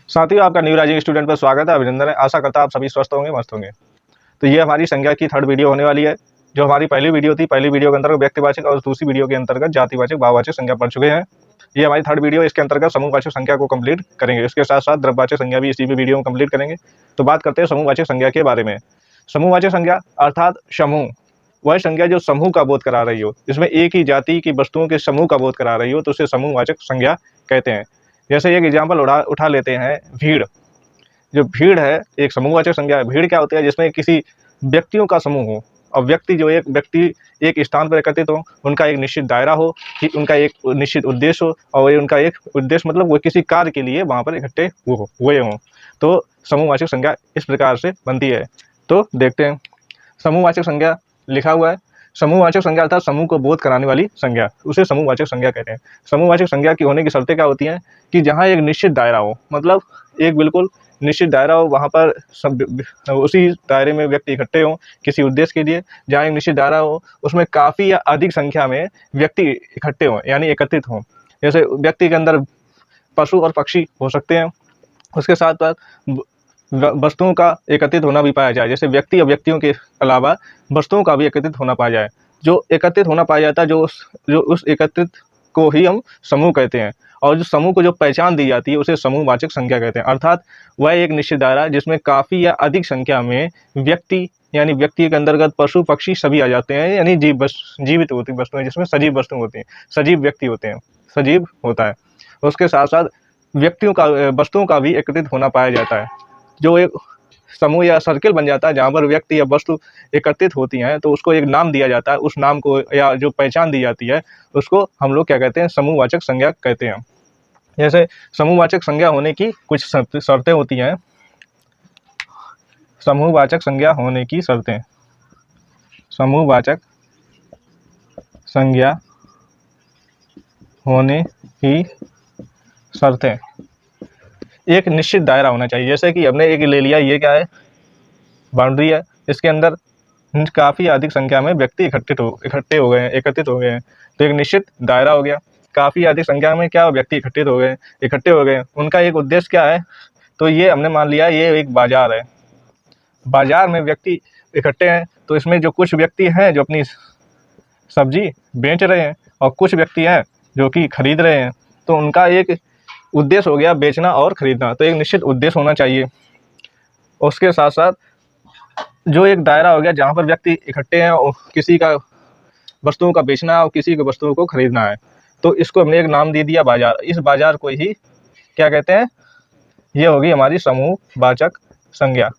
साथियों, आपका new rising student पर स्वागत है, अभिनंदन है। आशा करता आप सभी स्वस्थ होंगे, मस्त होंगे। तो ये हमारी संज्ञा की थर्ड वीडियो होने वाली है। जो हमारी पहली वीडियो थी, पहली वीडियो के अंतर्गत व्यक्तिवाचक और दूसरी वीडियो के अंतर्गत जातिवाचक, भाववाचक संज्ञा पढ़ चुके हैं। ये हमारी थर्ड वीडियो, इसके अंतर्गत समूहवाचक संज्ञा को कंप्लीट करेंगे। इसके साथ साथ द्रव्यवाचक संज्ञा भी इसी वीडियो में कंप्लीट करेंगे। तो बात करते हैं समूहवाचक संज्ञा के बारे में। समूहवाचक संज्ञा अर्थात समूह, वह संज्ञा जो समूह का बोध करा रही हो, जिसमें एक ही जाति की वस्तुओं के समूह का बोध करा रही हो, तो उसे समूहवाचक संज्ञा कहते हैं। जैसे एक एग्जाम्पल उठा लेते हैं, भीड़। जो भीड़ है एक समूहवाचक संज्ञा है। भीड़ क्या होती है? जिसमें किसी व्यक्तियों का समूह हो, और एक व्यक्ति एक स्थान पर एकत्रित हो, उनका एक निश्चित दायरा हो, कि उनका एक निश्चित उद्देश्य हो, और उनका एक उद्देश्य मतलब वो किसी कार्य के लिए वहाँ पर इकट्ठे हुए हों, तो समूहवाचक संज्ञा इस प्रकार से बनती है। तो देखते हैं, समूहवाचक संज्ञा लिखा हुआ है। समूहवाचक संज्ञा अर्थात समूह को बोध कराने वाली संज्ञा, उसे समूहवाचक संज्ञा कहते हैं। समूहवाचक संज्ञा की होने की शर्तें क्या होती हैं? कि जहाँ एक निश्चित दायरा हो, मतलब एक बिल्कुल निश्चित दायरा हो, वहाँ पर सब उसी दायरे में व्यक्ति इकट्ठे हों किसी उद्देश्य के लिए। जहाँ एक निश्चित दायरा हो, उसमें काफ़ी या अधिक संख्या में व्यक्ति इकट्ठे हों, यानी एकत्रित हों। जैसे व्यक्ति के अंदर पशु और पक्षी हो सकते हैं, उसके साथ साथ वस्तुओं का एकत्रित होना भी पाया जाए। जैसे व्यक्ति और व्यक्तियों के अलावा वस्तुओं का भी एकत्रित होना पाया जाए। जो एकत्रित होना पाया जाता है, जो उस एकत्रित को ही हम समूह कहते हैं। और जो समूह को जो पहचान दी जाती है, उसे समूहवाचक संज्ञा कहते हैं। अर्थात वह एक निश्चित दायरा जिसमें काफ़ी या अधिक संख्या में व्यक्ति, यानी व्यक्ति के अंतर्गत पशु पक्षी सभी आ जाते हैं, यानी जीवित होती वस्तुएं, जिसमें सजीव वस्तु होती हैं, सजीव व्यक्ति होते हैं, सजीव होता है। उसके साथ साथ वस्तुओं का भी एकत्रित होना पाया जाता है। जो एक समूह या सर्किल बन जाता है, जहाँ पर व्यक्ति या वस्तु एकत्रित होती हैं, तो उसको एक नाम दिया जाता है। उस नाम को या जो पहचान दी जाती है, उसको हम लोग क्या कहते हैं? समूहवाचक संज्ञा कहते हैं। जैसे समूहवाचक संज्ञा होने की कुछ शर्तें होती हैं। समूहवाचक संज्ञा होने की शर्तें, समूहवाचक संज्ञा होने की शर्तें। एक निश्चित दायरा होना चाहिए। जैसे कि हमने एक ले लिया, ये क्या है? बाउंड्री है। इसके अंदर काफ़ी अधिक संख्या में व्यक्ति एकत्रित हो गए हैं, तो एक निश्चित दायरा हो गया। काफ़ी अधिक संख्या में क्या व्यक्ति इकट्ठे हो गए। उनका एक उद्देश्य क्या है? तो ये हमने मान लिया ये एक बाजार है। बाजार में व्यक्ति इकट्ठे हैं, तो इसमें जो कुछ व्यक्ति हैं जो अपनी सब्जी बेच रहे हैं, और कुछ व्यक्ति हैं जो कि खरीद रहे हैं, तो उनका एक उद्देश्य हो गया बेचना और खरीदना। तो एक निश्चित उद्देश्य होना चाहिए। उसके साथ साथ जो एक दायरा हो गया जहाँ पर व्यक्ति इकट्ठे हैं, और किसी का वस्तुओं का बेचना है और किसी की वस्तुओं को खरीदना है, तो इसको हमने एक नाम दे दिया बाजार। इस बाजार को ही क्या कहते हैं? ये होगी हमारी समूहवाचक संज्ञा।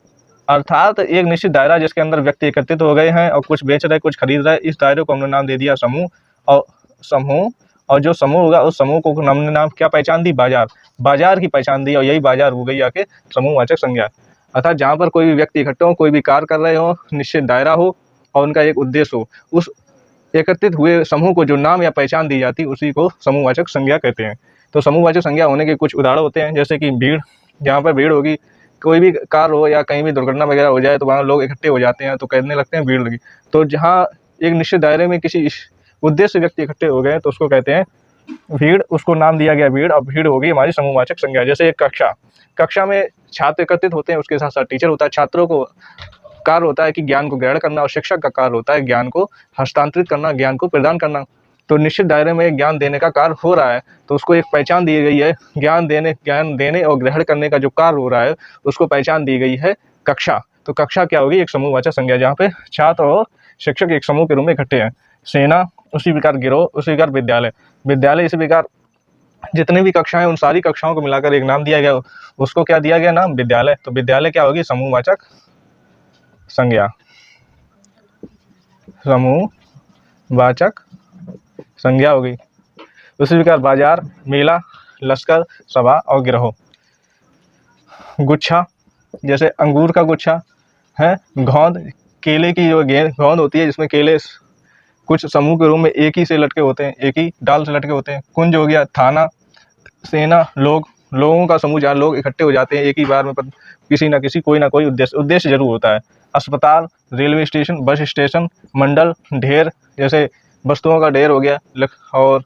अर्थात एक निश्चित दायरा जिसके अंदर व्यक्ति एकत्रित हो गए हैं, और कुछ बेच रहे, कुछ खरीद रहे, इस दायरे को हमने नाम दे दिया समूह। और जो समूह होगा, उस समूह को हमने नाम क्या पहचान दी? बाजार की पहचान दी, और यही बाजार हो गई आके समूहवाचक संज्ञा। अर्थात जहाँ पर कोई भी व्यक्ति इकट्ठे हो, कोई भी कार्य कर रहे हो, निश्चित दायरा हो और उनका एक उद्देश्य हो, उस एकत्रित हुए समूह को जो नाम या पहचान दी जाती है, उसी को समूहवाचक संज्ञा कहते हैं। तो समूहवाचक संज्ञा होने के कुछ उदाहरण होते हैं। जैसे कि भीड़, जहाँ पर भीड़ होगी, कोई भी कार्य हो या कहीं भी दुर्घटना वगैरह हो जाए, तो वहाँ लोग इकट्ठे हो जाते हैं, तो कहने लगते हैं भीड़ लगी। तो जहाँ एक निश्चित दायरे में किसी उद्देश्य से व्यक्ति इकट्ठे हो गए, तो उसको कहते हैं भीड़, उसको नाम दिया गया भीड़। और भीड़ होगी हमारी समूहवाचक संज्ञा। जैसे एक कक्षा में छात्र एकत्रित होते हैं, उसके साथ साथ टीचर होता है। छात्रों को कार्य होता है कि ज्ञान को ग्रहण करना, और शिक्षक का कार्य होता है ज्ञान को हस्तांतरित करना, ज्ञान को प्रदान करना। तो निश्चित दायरे में ज्ञान देने का कार्य हो रहा है, तो उसको एक पहचान दी गई है। ज्ञान देने और ग्रहण करने का जो कार्य हो रहा है, उसको पहचान दी गई है कक्षा। तो कक्षा क्या होगी? एक समूहवाचक संज्ञा, जहाँ पे छात्र और शिक्षक एक समूह के रूप में इकट्ठे हैं। सेना, उसी प्रकार गिरोह, उसी प्रकार विद्यालय इसी प्रकार जितनी भी कक्षाएं, उन सारी कक्षाओं को मिलाकर एक नाम दिया गया, उसको क्या दिया गया नाम? विद्यालय। तो विद्यालय क्या होगी? समूहवाचक संज्ञा, समूहवाचक संज्ञा होगी। उसी प्रकार बाजार, मेला, लश्कर, सभा और गिरोह। गुच्छा, जैसे अंगूर का गुच्छा है। घौंद, केले की जो घौंद होती है, जिसमें केले कुछ समूह के रूप में एक ही से लटके होते हैं, एक ही डाल से लटके होते हैं। कुंज हो गया। थाना, सेना, लोगों का समूह, जहाँ लोग इकट्ठे हो जाते हैं एक ही बार में, किसी ना किसी कोई ना कोई उद्देश्य जरूर होता है। अस्पताल, रेलवे स्टेशन, बस स्टेशन, मंडल, ढेर, जैसे वस्तुओं का ढेर हो गया। और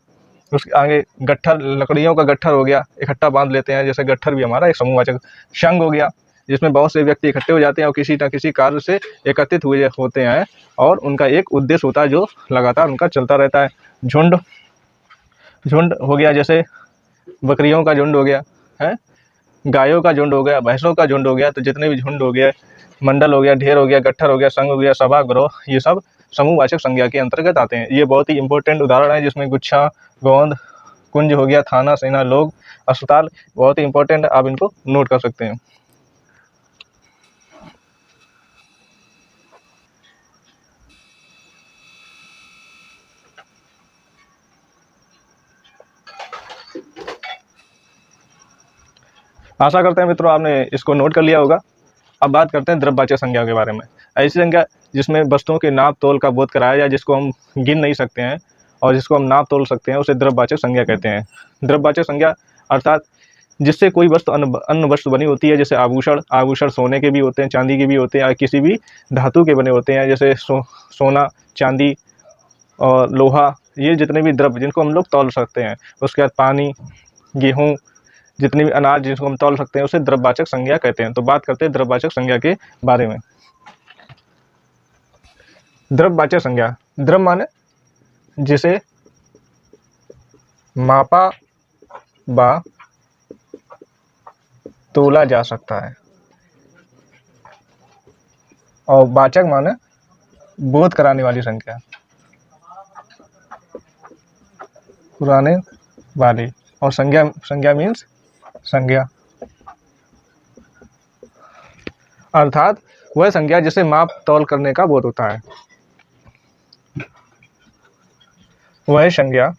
उसके आगे गट्ठर, लकड़ियों का गट्ठर हो गया, इकट्ठा बांध लेते हैं, जैसे गट्ठर भी हमारा एक समूहवाचक। संघ हो गया, जिसमें बहुत से व्यक्ति इकट्ठे हो जाते हैं और किसी न किसी कार्य से एकत्रित हुए होते हैं और उनका एक उद्देश्य होता है जो लगातार उनका चलता रहता है। झुंड, झुंड हो गया, जैसे बकरियों का झुंड हो गया है, गायों का झुंड हो गया, भैंसों का झुंड हो गया। तो जितने भी झुंड हो गया, मंडल हो गया, ढेर हो गया, गट्ठर हो गया, संघ हो गया, सभा, गिरोह, ये सब समूहवाचक संज्ञा के अंतर्गत आते हैं। ये बहुत ही इंपॉर्टेंट उदाहरण है, जिसमें गुच्छा, गोंद, कुंज हो गया, थाना, सेना, लोग, अस्पताल, बहुत ही इंपॉर्टेंट, आप इनको नोट कर सकते हैं। आशा करते हैं मित्रों आपने इसको नोट कर लिया होगा। अब बात करते हैं द्रव्यवाचक संज्ञा के बारे में। ऐसी संज्ञा जिसमें वस्तुओं के नाप तोल का बोध कराया जाए, जिसको हम गिन नहीं सकते हैं और जिसको हम नाप तोल सकते हैं, उसे द्रव्यवाचक संज्ञा कहते हैं। द्रव्यवाचक संज्ञा अर्थात जिससे कोई वस्तु अन्य वस्तु बनी होती है, जैसे आभूषण, आभूषण सोने के भी होते हैं, चांदी के भी होते हैं, या किसी भी धातु के बने होते हैं, जैसे सोना, चांदी और लोहा, ये जितने भी द्रव्य जिनको हम लोग तौल सकते हैं। उसके बाद पानी, गेहूँ, जितने भी अनाज जिसको हम तौल सकते हैं, उसे द्रव्यवाचक संज्ञा कहते हैं। तो बात करते हैं द्रव्यवाचक संज्ञा के बारे में। द्रव्यवाचक संज्ञा, द्रव्य माने जिसे मापा व तोला जा सकता है, और वाचक माने बोध कराने वाली संख्या, पुराने वाली, और संज्ञा, संज्ञा मीन्स संज्ञा, अर्थात वह संज्ञा जिसे माप तौल करने का बोध होता है। वह संज्ञा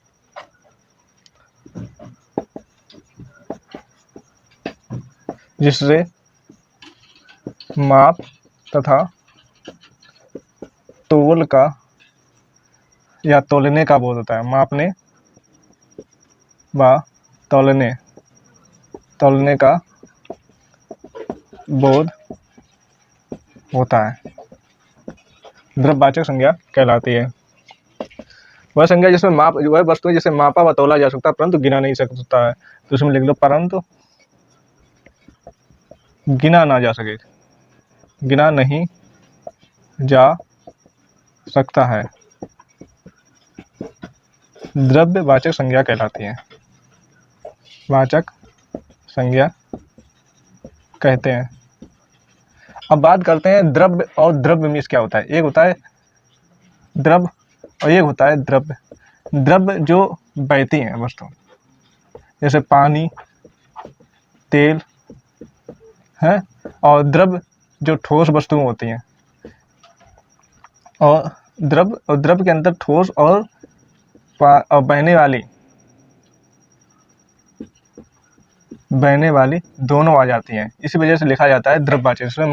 जिससे माप तथा तोल का या तौलने का बोध होता है। मापने व तौलने का बोध होता है, द्रव्यवाचक संज्ञा कहलाती है। वह संज्ञा जिसमें माप, वह वस्तु है जिसे मापा व तौला जा सकता है परंतु गिना नहीं सकता है। तो उसमें लिख लो परंतु गिना ना जा सके, गिना नहीं जा सकता है, द्रव्यवाचक संज्ञा कहलाती है, वाचक संज्ञा कहते हैं। अब बात करते हैं द्रव्य और द्रव्य में क्या होता है। एक होता है द्रव्य और एक होता है द्रव्य। द्रव्य जो बहती हैं वस्तु, जैसे पानी, तेल है, और द्रव्य जो ठोस वस्तुएं होती हैं। और द्रव्य के अंदर ठोस और बहने वाली दोनों आ जाती हैं। इसी वजह से लिखा जाता है द्रव्यवाचक। इसमें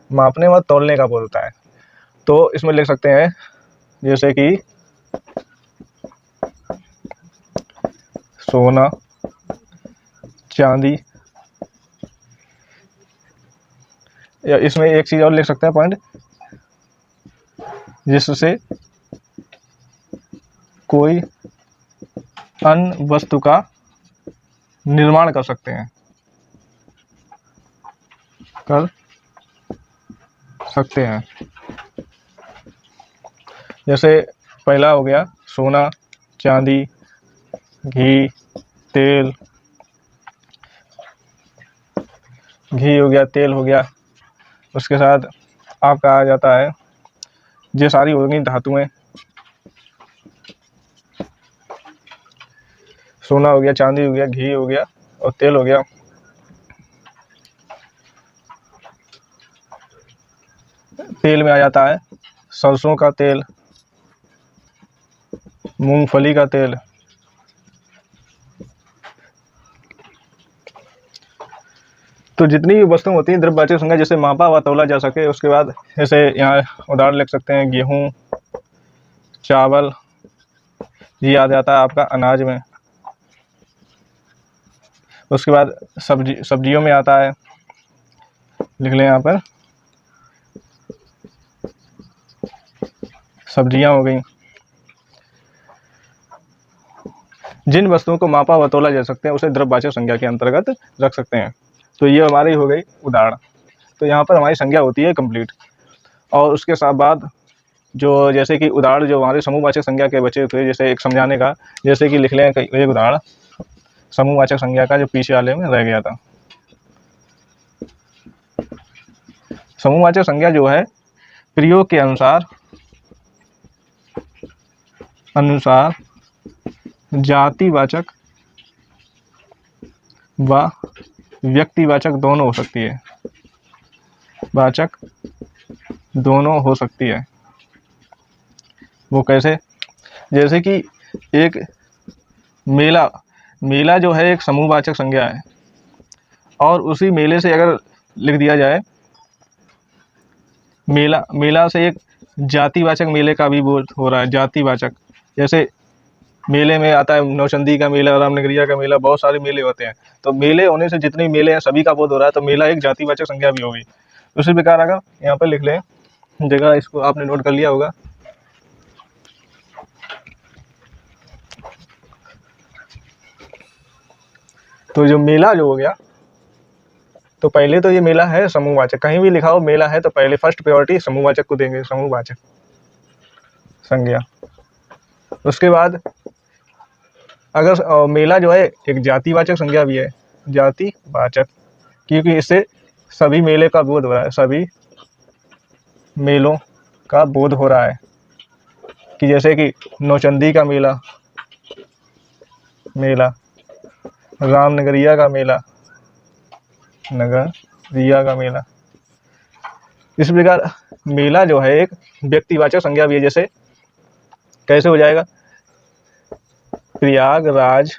मापने व तौलने का बोध होता है। तो इसमें लिख सकते हैं जैसे कि सोना, चांदी, या इसमें एक चीज और लिख सकते हैं पॉइंट, जिससे कोई अन्य वस्तु का निर्माण कर सकते हैं, जैसे पहला हो गया सोना, चांदी, घी, तेल, घी हो गया, तेल हो गया। उसके साथ आपका आ जाता है, ये सारी हो गई धातुएं, सोना हो गया, चांदी हो गया, घी हो गया और तेल हो गया। तेल में आ जाता है सरसों का तेल, मूंगफली का तेल। तो जितनी भी वस्तुएं होती हैं द्रव्यवाचक संज्ञा जिसे मापा व तौला जा सके। उसके बाद जैसे यहाँ उदाहरण लिख सकते हैं, गेहूं, चावल, ये आ जाता है आपका अनाज में। उसके बाद सब्जियों में आता है, लिख लें यहाँ पर, सब्जियां हो गई। जिन वस्तुओं को मापा व तोला जा सकते हैं उसे द्रव्यवाचक संज्ञा के अंतर्गत रख सकते हैं। तो ये हमारी हो गई उदाहरण। तो यहाँ पर हमारी संज्ञा होती है कंप्लीट। और उसके साथ बाद जो जैसे कि उदाहरण जो हमारे समूहवाचक संज्ञा के बचे थे, जैसे एक समझाने का, जैसे कि लिख लें एक उदाहरण समूहवाचक संज्ञा का जो पीछे वाले में रह गया था। समूहवाचक संज्ञा जो है प्रयोग के अनुसार जातिवाचक व व्यक्तिवाचक दोनों हो सकती है। वाचक दोनों हो सकती है। वो कैसे? जैसे कि एक मेला जो है एक समूहवाचक संज्ञा है, और उसी मेले से अगर लिख दिया जाए मेला से एक जातिवाचक मेले का भी बोध हो रहा है। जातिवाचक, जैसे मेले में आता है नौचंदी का मेला, रामनगरिया का मेला, बहुत सारे मेले होते हैं। तो मेले होने से जितने मेले हैं सभी का बोध हो रहा है, तो मेला एक जातिवाचक संज्ञा भी होगी। उसी प्रकार अगर यहाँ पर लिख लें जगह, इसको आपने नोट कर लिया होगा। तो जो मेला जो हो गया, तो पहले तो ये मेला है समूहवाचक, कहीं भी लिखा हो मेला है तो पहले फर्स्ट प्रायोरिटी समूहवाचक को देंगे, समूहवाचक संज्ञा। उसके बाद अगर मेला जो है एक जातिवाचक संज्ञा भी है, जातिवाचक, क्योंकि इससे सभी मेले का बोध हो रहा है, सभी मेलों का बोध हो रहा है। कि जैसे कि नौचंदी का मेला, रामनगरिया का मेला, नगरिया का मेला। इस प्रकार मेला जो है एक व्यक्तिवाचक संज्ञा भी है। जैसे कैसे हो जाएगा? प्रयागराज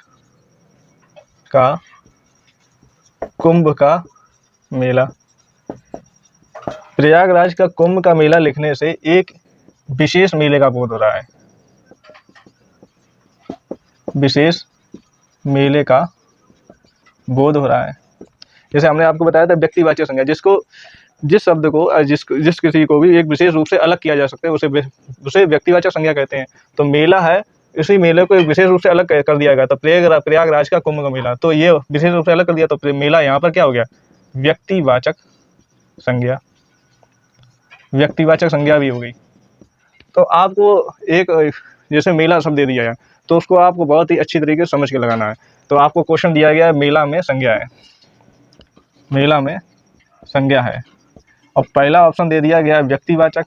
का कुंभ का मेला। प्रयागराज का कुंभ का मेला लिखने से एक विशेष मेले का बोध हो रहा है, विशेष मेले का बोध हो रहा है। जैसे हमने आपको बताया था व्यक्तिवाचक संज्ञा, जिस शब्द को जिस किसी को भी एक विशेष रूप से अलग किया जा सकता है उसे व्यक्तिवाचक संज्ञा कहते हैं। तो मेला है, इसी मेले को एक विशेष रूप से अलग कर दिया गया। तो प्रयागराज का कुंभ का मेला, तो ये विशेष रूप से अलग कर दिया, तो मेला यहाँ पर क्या हो गया? व्यक्तिवाचक संज्ञा, व्यक्तिवाचक संज्ञा भी हो गई। तो आपको एक जैसे मेला शब्द दे दिया है, तो उसको आपको बहुत ही अच्छी तरीके से समझ के लगाना है। तो आपको क्वेश्चन दिया गया है मेला में संज्ञा है, मेला में संज्ञा है, और पहला ऑप्शन दे दिया गया है व्यक्तिवाचक,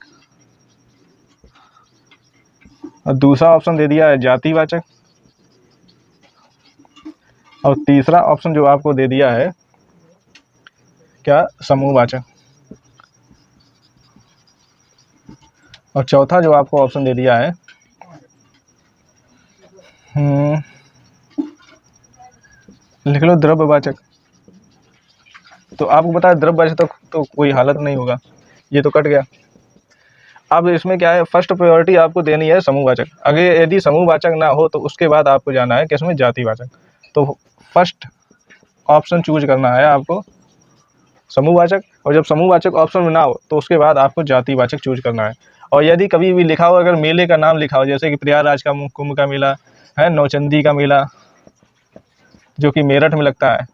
और दूसरा ऑप्शन दे दिया है जातिवाचक, और तीसरा ऑप्शन जो आपको दे दिया है क्या? समूहवाचक, और चौथा जो आपको ऑप्शन दे दिया है लिख लो द्रव्यवाचक। तो आपको पता है द्रव्यवाचक तो कोई हालत नहीं होगा, ये तो कट गया। अब इसमें क्या है, फर्स्ट प्रायोरिटी आपको देनी है समूहवाचक। अगर यदि समूहवाचक ना हो तो उसके बाद आपको जाना है किसमें? जातिवाचक। तो फर्स्ट ऑप्शन चूज करना है आपको समूहवाचक, और जब समूहवाचक ऑप्शन में ना हो तो उसके बाद आपको जातिवाचक चूज करना है। और यदि कभी भी लिखा हो, अगर मेले का नाम लिखा हो, जैसे कि प्रयागराज का कुंभ का मेला है, नौचंदी का मेला जो कि मेरठ में लगता है,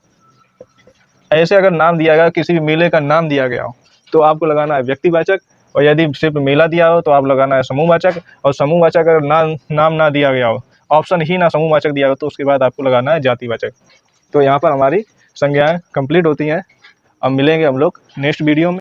ऐसे अगर नाम दिया गया, किसी भी मेले का नाम दिया गया हो, तो आपको लगाना है व्यक्तिवाचक। और यदि सिर्फ मेला दिया हो तो आप लगाना है समूहवाचक। और समूहवाचक अगर नाम ना दिया गया हो, ऑप्शन ही ना समूहवाचक दिया हो, तो उसके बाद आपको लगाना है जातिवाचक। तो यहाँ पर हमारी संज्ञाएं कंप्लीट होती हैं। अब मिलेंगे हम लोग नेक्स्ट वीडियो में।